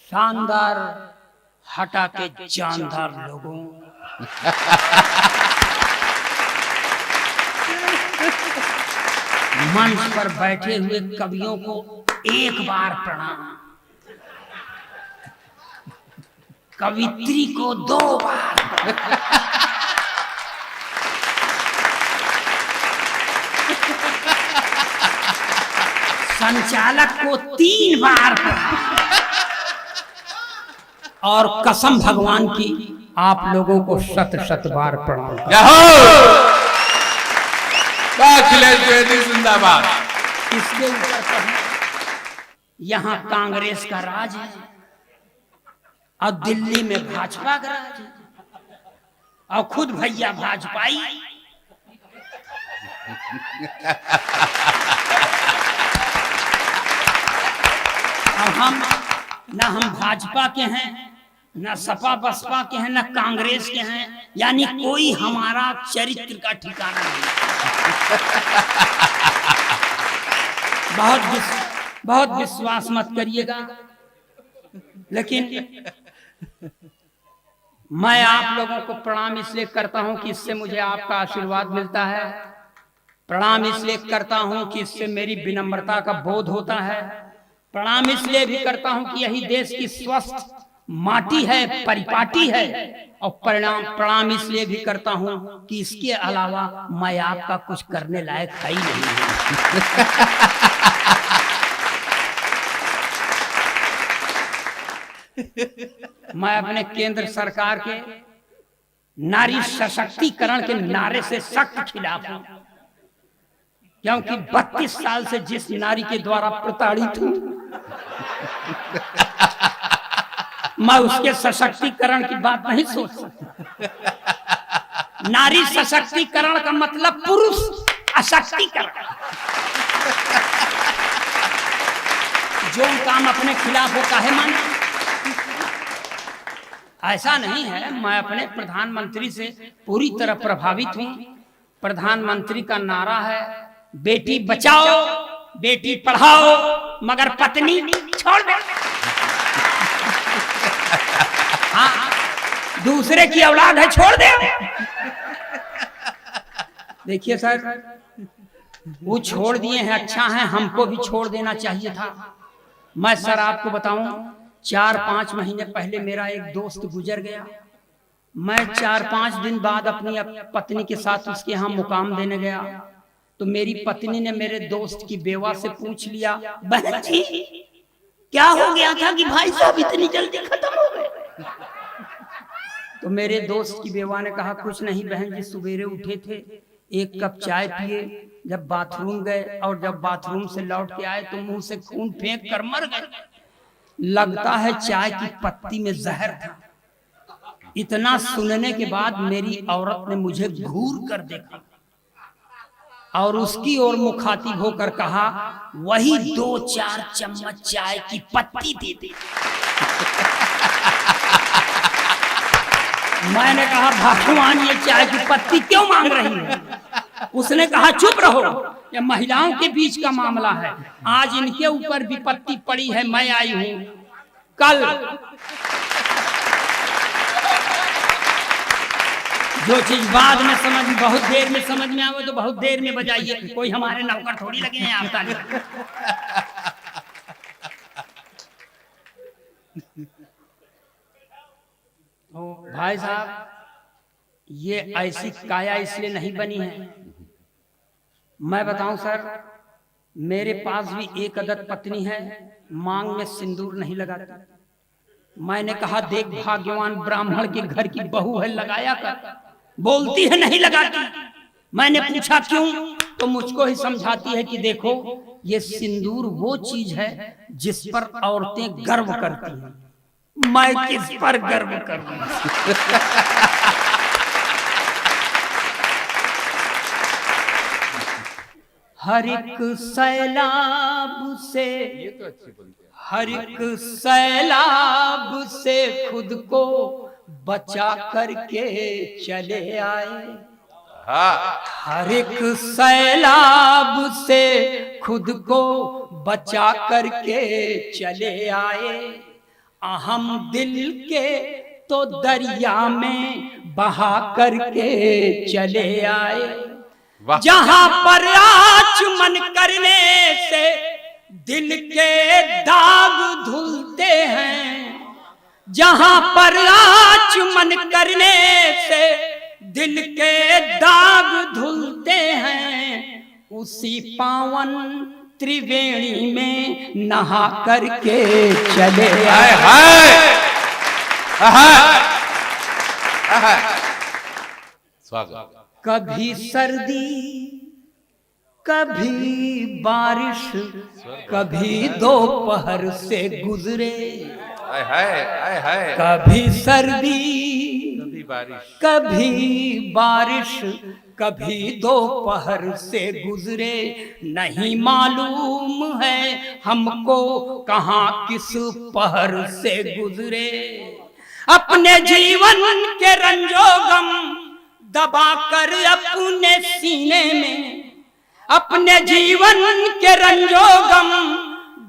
शानदार हटा के जानदार लोगों, मंच पर बैठे हुए कवियों को एक बार प्रणाम, कवित्री को 2 बार, संचालक को 3 बार और कसम भगवान की आप लोगों को 100 बार प्रणाम। जिंदाबाद। इसके ऊपर यहाँ कांग्रेस का राज है और दिल्ली में भाजपा का राज है और खुद भैया भाजपाई। और हम भाजपा के हैं, न सपा बसपा के हैं, न कांग्रेस के हैं, यानी कोई हमारा चरित्र का ठिकाना नहीं। बहुत विश्वास मत करिएगा, लेकिन मैं आप लोगों को प्रणाम इसलिए करता हूं कि इससे मुझे आपका आशीर्वाद मिलता है। प्रणाम इसलिए करता हूं कि इससे मेरी विनम्रता का बोध होता है। प्रणाम इसलिए भी करता हूं कि यही देश की स्वस्थ माटी है, परिपाटी है। और प्रणाम इसलिए भी करता हूं कि इसके अलावा मैं आपका कुछ करने लायक है ही नहीं। मैं अपने केंद्र सरकार के नारी सशक्तिकरण के नारे से सख्त खिलाफ हूं, क्योंकि 32 साल से जिस नारी के द्वारा प्रताड़ित हूं, मैं उसके सशक्तिकरण की बात नहीं सोच सकता। नारी सशक्तिकरण का मतलब पुरुष अशक्तिकरण। जो काम अपने खिलाफ होता है माने, ऐसा नहीं है। मैं अपने प्रधानमंत्री से पूरी तरह प्रभावित हूं। प्रधानमंत्री का नारा है बेटी बचाओ बेटी पढ़ाओ मगर पत्नी छोड़ दो। हाँ, दूसरे की औलाद है छोड़ दे। देखिए सर, वो छोड़ दिए हैं, अच्छा है, हमको भी छोड़ देना चाहिए था। मैं सर आपको बताऊं, 4-5 महीने पहले मेरा एक दोस्त गुजर गया। मैं 4-5 दिन बाद अपनी पत्नी के साथ उसके यहाँ मुकाम देने गया, तो मेरी पत्नी ने मेरे दोस्त की बेवा से पूछ लिया, बहन जी क्या हो गया था कि भाई साहब इतनी जल्दी खत्म हो गए? तो मेरे दोस्त की बेवा ने कहा, कुछ नहीं बहन जी, सवेरे उठे थे, 1 कप चाय पिए, जब बाथरूम गए और जब बाथरूम से लौट के आए तो मुंह से खून फेंक कर मर गए। लगता है चाय की पत्ती में जहर था। इतना सुनने के बाद मेरी औरत ने मुझे घूर कर देखा और उसकी ओर मुखातिब होकर कहा, वही 2-4 चम्मच चाय की पत्ती दे दे। मैंने कहा, भगवान ये चाय की पत्ती क्यों मांग रही है? उसने कहा, चुप रहो, ये महिलाओं के बीच का मामला है, आज इनके ऊपर विपत्ति पड़ी है, मैं आई हूं। कल जो चीज बाद में बहुत देर में समझ में आवे तो बहुत देर में बजाइए, कोई हमारे नौकर थोड़ी लगे हैं आप ताली। तो भाई साहब, ये ऐसी काया इसलिए नहीं बनी है। मैं बताऊं सर, मेरे पास भी एक अदद पत्नी है, मांग में सिंदूर नहीं लगाती। मैंने कहा, देख भाग्यवान ब्राह्मण के घर की बहू है, लगाया कर। बोलती है नहीं लगाती। मैंने पूछा क्यों, तो मुझको ही समझाती है कि देखो, ये सिंदूर वो चीज है जिस पर औरतें गर्व करती हैं, मैं किस पर गर्व करूं? हर एक सैलाब से, हर एक सैलाब से खुद को बचा करके चले आए। हर एक सैलाब से खुद को बचा करके चले आए। हम दिल के तो दरिया में बहा करके चले आए, जहां पर आचमन करने से दिल के दाग धुलते हैं, जहां पर आचमन करने से दिल के दाग धुलते हैं, उसी पावन त्रिवेणी में नहा करके चले आए। स्वागत। कभी सर्दी कभी बारिश, कभी दोपहर से गुजरे, कभी सर्दी कभी बारिश, कभी दोपहर से गुजरे, नहीं मालूम है हमको कहाँ किस पहर से गुजरे। अपने जीवन के रंजो गम दबा कर अपने सीने में, अपने जीवन के रंजो गम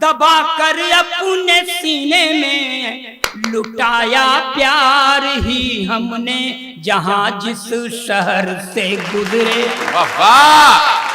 दबा कर अपने सीने में, लुटाया प्यार ही हमने जहां जिस शहर से गुजरे। वाह वाह।